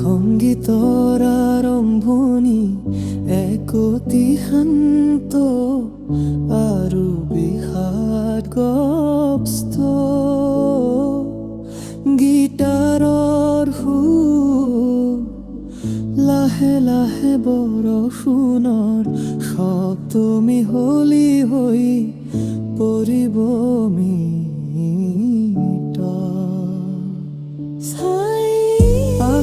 সংগীতৰ আৰম্ভণি এক অতি শান্ত আৰু বিষাদগ্ৰস্ত গীটাৰৰ সুৰ লাহে লাহে বৰষুণৰ শব্দ মিহলি হৈ পৰিব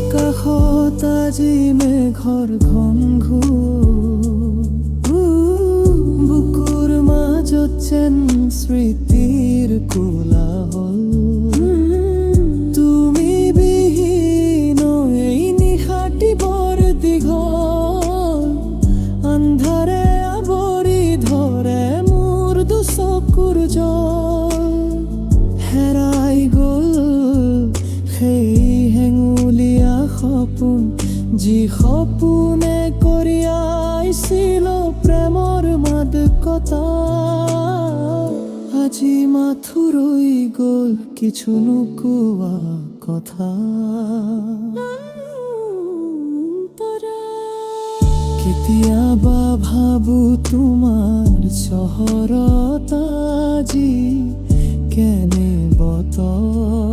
আকাশত আজি মেঘৰ ঘনঘোৰ বুকুৰ মাজত যেন স্মৃতিৰ কোলাহল তুমি বিহীন এই নিশাটি বৰ দীঘল আন্ধাৰে আৱৰি ধৰে মোৰ দুচকুৰ জল হেৰাই গ'ল সেই হেঙুলীয়া সপোন যি সপোনে কঢ়িয়াইছিল প্ৰেমৰ মাদকতা আজি মাথো ৰৈ গ'ল কিছু নোকোৱা কথা কেতিয়াবা ভাবো তোমাৰ চহৰত আজি কেনে বতৰ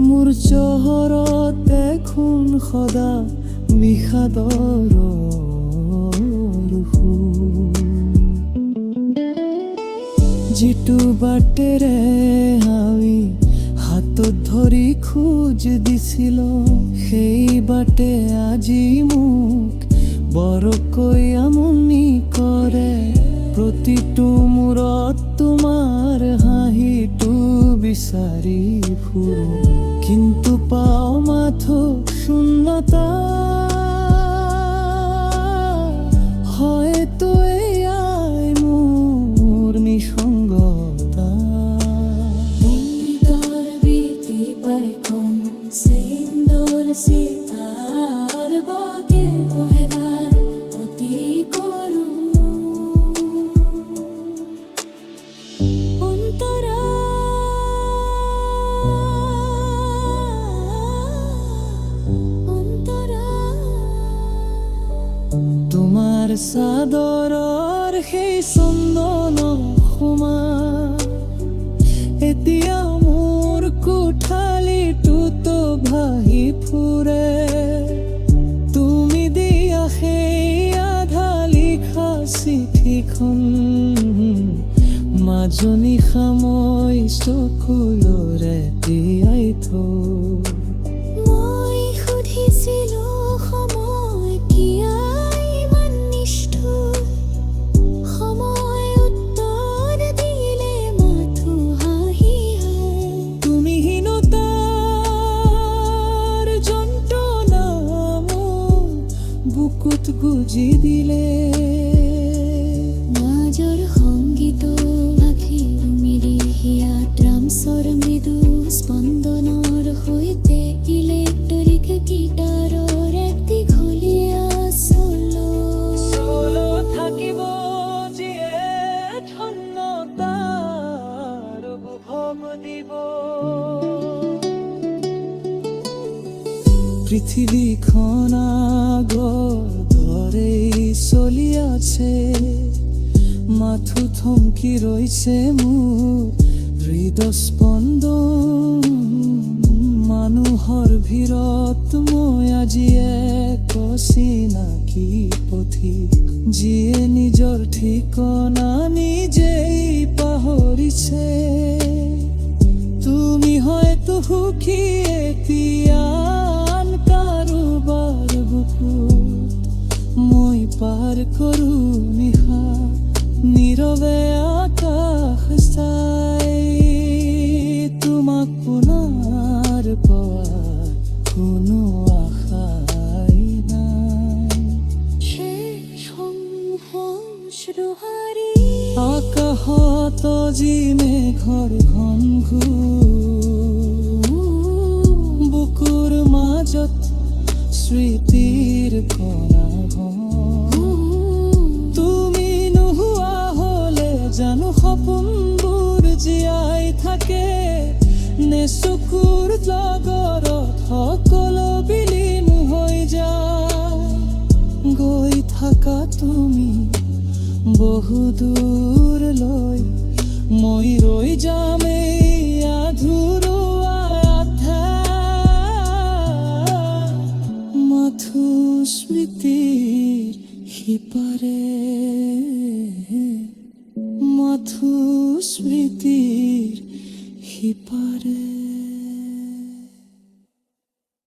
মোৰ চহৰত দেখোন সদা বিষাদৰ যিটো বাটেৰে আমি হাতত ধৰি খোজ দিছিল সেই বাটে আজি মোক বৰকৈ আমনি কৰে প্ৰতিটো মূৰত তোমাৰ হাঁহিটো বিচাৰি ফুৰো কিন্তু পাওঁ মাথো শূন্যতা হয়তো এয়াই মোৰ নিসংগতা তোমাৰ চাদৰৰ সেই চন্দন সুমা এতিয়া মোৰ কোঠালিটোতো ভাহি ফুৰে তুমি দিয়া সেই আধা লিখা চিঠিখন মাজনী খামৈ চকুলোৰে তিয়াই থৈ মই সুধিছিলো সময় কিয় ইমান নিষ্ঠুৰ সময় উত্তৰ দিলে মাথো হাঁহি তুমি হীনতাৰ যন্ত্ৰণা মোৰ বুকুত গুজি দিলে মাজৰ সংগীত আখি মিলি হিয়া ড্ৰামছৰ মৃদু স্পন্দনৰ সৈতে ইলেক্ট্ৰিক গীটাৰৰ এক দীঘলীয়া চলো থাকিব যিয়ে ধন্যতাৰ উপভোগ দিব পৃথিৱীখন আগৰ দৰেই চলি আছে মাথো থমকি ৰৈছে মোৰ হৃদস্পন্দন মানুহৰ ভিৰত মই আজি এক অচিনাকি পথিক যিয়ে নিজৰ ঠিকনা নিজেই পাহৰিছে তুমি হয়তো সুখী এতিয়া আন কাৰোবাৰ বুকুত মই পাৰ কৰোঁ নিশা নীৰৱে আকাশ চাই তোমাক পুনৰ পোৱাৰ কোনো আশাই নাই শেষ সংহস্ৰহাৰী আকাশত আজি মেঘৰ ঘনঘোৰ বুকুৰ মাজত স্মৃতিৰ কণাঘন তুমি নোহোৱা হলে জানো সপোনবোৰ জীয়াই থাকে নে চকুৰ তুমি বহুদূর লয় মই রই যামে আধুরো আধা মাথু স্মৃতির হিপারে মাথু স্মৃতির হিপারে